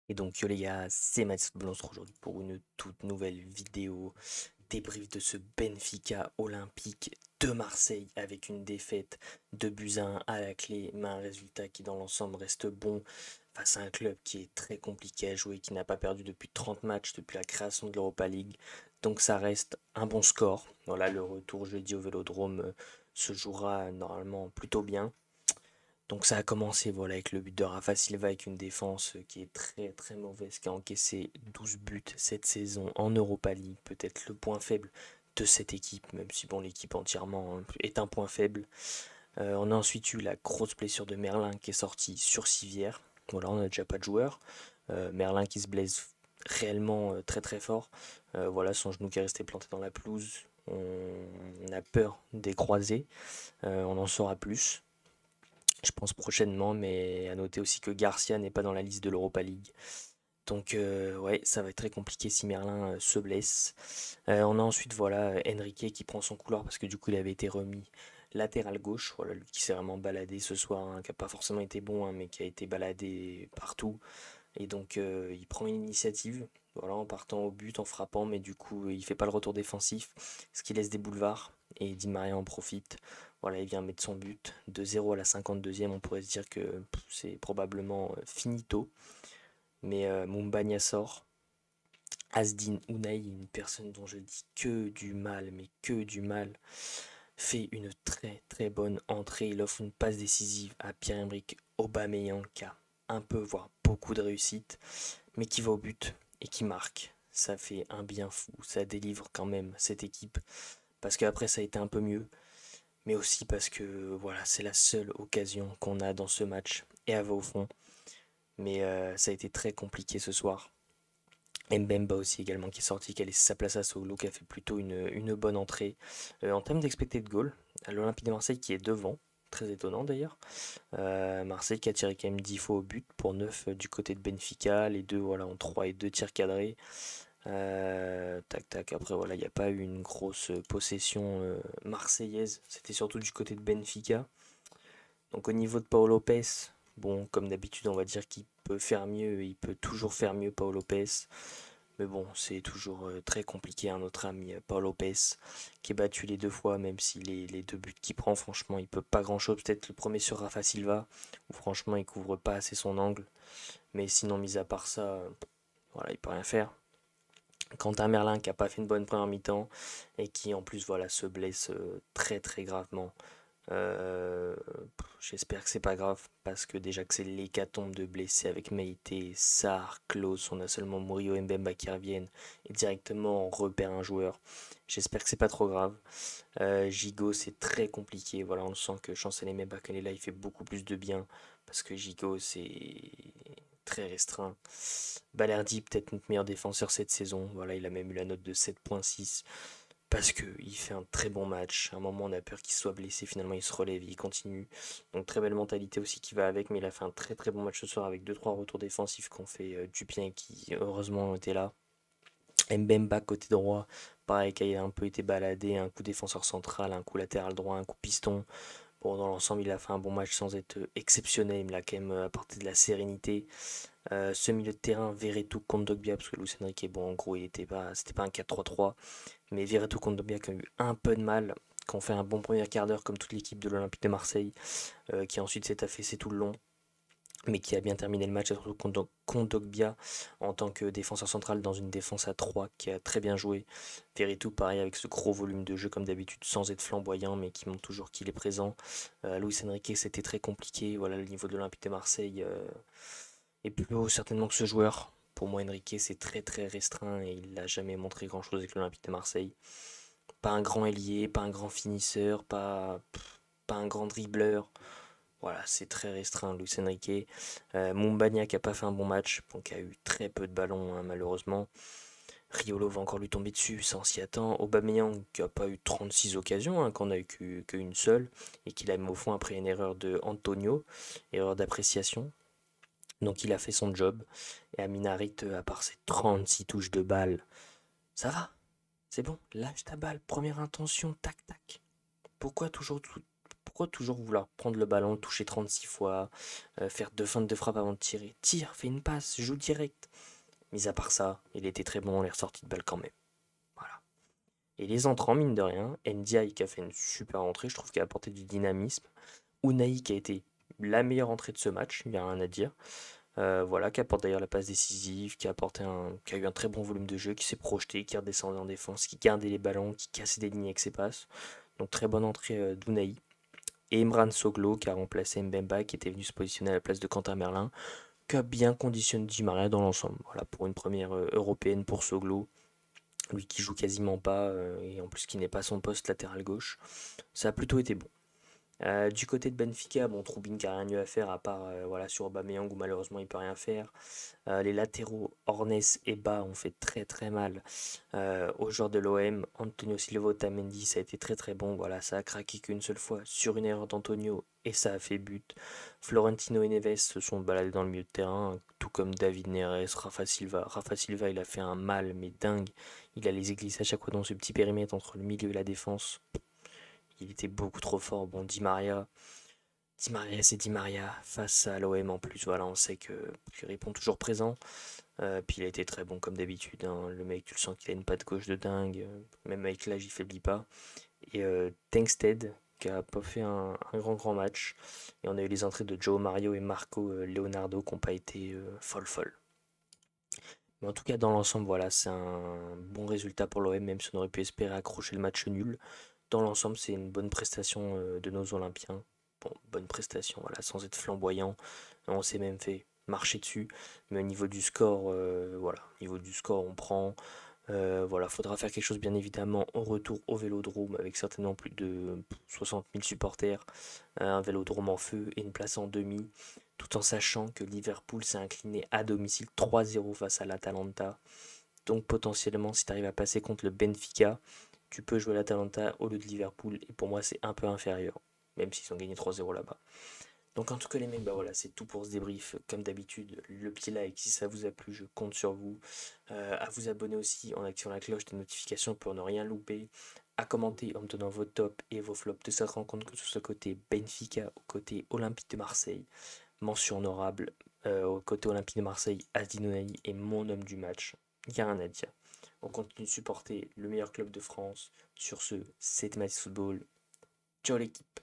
Et donc yo les gars, c'est Mathis Football, on se retrouve aujourd'hui pour une toute nouvelle vidéo débrief de ce Benfica Olympique de Marseille avec une défaite de buts à 1 à la clé, mais un résultat qui dans l'ensemble reste bon face à un club qui est très compliqué à jouer, qui n'a pas perdu depuis 30 matchs depuis la création de l'Europa League. Donc ça reste un bon score. Voilà, le retour jeudi au Vélodrome se jouera normalement plutôt bien. Donc ça a commencé voilà, avec le but de Rafa Silva avec une défense qui est très très mauvaise, qui a encaissé 12 buts cette saison en Europa League, peut-être le point faible de cette équipe, même si bon l'équipe entièrement est un point faible. On a ensuite eu la grosse blessure de Merlin qui est sorti sur civière. Voilà, on n'a déjà pas de joueur. Merlin qui se blesse réellement très très fort. Voilà, son genou qui est resté planté dans la pelouse. On a peur des croisés. On en saura plus. Je pense prochainement, mais à noter aussi que Garcia n'est pas dans la liste de l'Europa League. Donc ouais, ça va être très compliqué si Merlin se blesse. On a ensuite voilà Enrique qui prend son couloir parce que du coup il avait été remis latéral gauche. Voilà, lui qui s'est vraiment baladé ce soir, hein, qui n'a pas forcément été bon, hein, mais qui a été baladé partout. Et donc il prend une initiative, voilà, en partant au but, en frappant, mais du coup il fait pas le retour défensif, ce qui laisse des boulevards. Et Di Maria en profite. Voilà, il vient mettre son but. 2-0 à la 52e, on pourrait se dire que c'est probablement finito. Mais Mumbagna sort. Asdin Ounaï, une personne dont je dis que du mal, mais que du mal, fait une très très bonne entrée. Il offre une passe décisive à Pierre-Emerick Aubameyang qui a un peu, voire beaucoup de réussite, mais qui va au but et qui marque. Ça fait un bien fou, ça délivre quand même cette équipe, parce qu'après ça a été un peu mieux, mais aussi parce que voilà, c'est la seule occasion qu'on a dans ce match et elle va au fond. Mais ça a été très compliqué ce soir. Mbemba aussi également qui est sorti, qui a laissé sa place à Soglo, qui a fait plutôt une bonne entrée. En termes d'expected goal, l'Olympique de Marseille qui est devant, très étonnant d'ailleurs. Marseille qui a tiré quand même 10 fois au but pour 9 du côté de Benfica, les deux voilà, en 3 et 2 tirs cadrés. Tac tac, après voilà, il n'y a pas eu une grosse possession marseillaise, c'était surtout du côté de Benfica. Donc au niveau de Paul Lopez, bon comme d'habitude on va dire qu'il peut faire mieux, il peut toujours faire mieux Paul Lopez. Mais bon, c'est toujours très compliqué, hein, notre ami Paul Lopez, qui est battu les deux fois, même si les deux buts qu'il prend, franchement, il peut pas grand-chose. Peut-être le premier sur Rafa Silva, où franchement, il couvre pas assez son angle. Mais sinon, mis à part ça, voilà, il peut rien faire. Quentin Merlin, qui a pas fait une bonne première mi-temps, et qui en plus, voilà, se blesse très très gravement. Euh, J'espère que c'est pas grave parce que déjà que c'est l'hécatombe de blessés avec Meïté, Sarr, Klose, on a seulement Murillo et Mbemba qui reviennent et directement on repère un joueur. J'espère que c'est pas trop grave. Gigot c'est très compliqué, voilà on sent que Chancel Mbemba quand il est là il fait beaucoup plus de bien parce que Gigot c'est très restreint. Balerdi peut-être notre meilleur défenseur cette saison, voilà il a même eu la note de 7.6 parce qu'il fait un très bon match. À un moment, on a peur qu'il soit blessé. Finalement, il se relève, il continue. Donc, très belle mentalité aussi qui va avec. Mais il a fait un très très bon match ce soir avec deux trois retours défensifs qui ont fait du bien qui, heureusement, étaient là. Mbemba, côté droit, pareil, qui a un peu été baladé. Un coup défenseur central, un coup latéral droit, un coup piston. Bon, dans l'ensemble, il a fait un bon match sans être exceptionnel. Il a quand même apporté de la sérénité. Ce milieu de terrain, Verretou contre Dogbia, parce que Luis Enrique, bon, en gros, c'était pas un 4-3-3. Mais Verretou contre Dogbia qui a eu un peu de mal, qui ont fait un bon premier quart d'heure comme toute l'équipe de l'Olympique de Marseille, qui ensuite s'est affaissé tout le long, mais qui a bien terminé le match, surtout contre Dogbia en tant que défenseur central dans une défense à 3 qui a très bien joué. Verretou pareil avec ce gros volume de jeu comme d'habitude sans être flamboyant mais qui montre toujours qu'il est présent. Luis Enrique c'était très compliqué, voilà le niveau de l'Olympique de Marseille est plus haut certainement que ce joueur. Pour moi Enrique c'est très très restreint et il n'a jamais montré grand chose avec l'Olympique de Marseille. Pas un grand ailier, pas un grand finisseur, pas un grand dribbleur. Voilà, c'est très restreint, Luis Enrique. Mumbagna qui a pas fait un bon match, donc qui a eu très peu de ballons hein, malheureusement. Riolo va encore lui tomber dessus, ça on s'y attend. Aubameyang qui a pas eu 36 occasions, hein, qu'on a eu qu'une seule, et qui l'a mis au fond après une erreur de Antonio, erreur d'appréciation. Donc il a fait son job. Et Aminarit, à part ses 36 touches de balle, ça va, c'est bon, lâche ta balle, première intention, tac tac. Pourquoi toujours tout, pourquoi toujours vouloir prendre le ballon, le toucher 36 fois, faire deux feintes de frappe avant de tirer? Tire, fais une passe, joue direct. Mis à part ça, il était très bon, les ressorties de balle quand même. Voilà. Et les entrants, mine de rien, Ndiaye qui a fait une super entrée, je trouve qu'il a apporté du dynamisme. Unai qui a été la meilleure entrée de ce match, il n'y a rien à dire. Voilà, qui apporte d'ailleurs la passe décisive, qui a eu un très bon volume de jeu, qui s'est projeté, qui redescendait en défense, qui gardait les ballons, qui cassait des lignes avec ses passes. Donc très bonne entrée d'Unai. Et Imran Soglo qui a remplacé Mbemba, qui était venu se positionner à la place de Quentin Merlin, qui a bien conditionné Di Maria dans l'ensemble. Voilà, pour une première européenne pour Soglo, lui qui joue quasiment pas, et en plus qui n'est pas son poste latéral gauche, ça a plutôt été bon. Du côté de Benfica, bon, Troubine qui a rien eu à faire à part voilà, sur Aubameyang où malheureusement il peut rien faire. Les latéraux Ornes et Ba ont fait très très mal aux joueurs de l'OM. Antonio Silva, Otamendi, ça a été très très bon. Voilà, ça a craqué qu'une seule fois sur une erreur d'Antonio et ça a fait but. Florentino et Neves se sont baladés dans le milieu de terrain, tout comme David Neres, Rafa Silva. Rafa Silva, il a fait un mal mais dingue. Il a les églises à chaque fois dans ce petit périmètre entre le milieu et la défense. Il était beaucoup trop fort. Bon, Di Maria, c'est Di Maria face à l'OM en plus. Voilà, on sait qu'il répond toujours présent. Puis il a été très bon comme d'habitude, hein. Le mec, tu le sens qu'il a une patte gauche de dingue. Même avec l'âge, il faiblit pas. Et Tengsted, qui a pas fait un grand match. Et on a eu les entrées de Joe Mario et Marco Leonardo qui n'ont pas été folles. Mais en tout cas, dans l'ensemble, voilà, c'est un bon résultat pour l'OM, même si on aurait pu espérer accrocher le match nul. Dans l'ensemble, c'est une bonne prestation de nos Olympiens. Bon, bonne prestation, voilà, sans être flamboyant. On s'est même fait marcher dessus. Mais au niveau du score, voilà, au niveau du score, on prend. Voilà, faudra faire quelque chose bien évidemment au retour au Vélodrome avec certainement plus de 60 000 supporters, un Vélodrome en feu et une place en demi, tout en sachant que Liverpool s'est incliné à domicile 3-0 face à l'Atalanta. Donc potentiellement, si tu arrives à passer contre le Benfica, tu peux jouer l'Atalanta au lieu de Liverpool et pour moi c'est un peu inférieur, même s'ils ont gagné 3-0 là-bas. Donc en tout cas les mecs, bah voilà, c'est tout pour ce débrief. Comme d'habitude, le petit like si ça vous a plu, je compte sur vous. À vous abonner aussi en activant la cloche des notifications pour ne rien louper. À commenter en me donnant vos tops et vos flops de cette rencontre, que ce soit côté Benfica ou côté Olympique de Marseille. Mention honorable au côté Olympique de Marseille, Asdin est mon homme du match. Il n'y a rien à dire. On continue de supporter le meilleur club de France. Sur ce, c'était Match Football. Ciao l'équipe.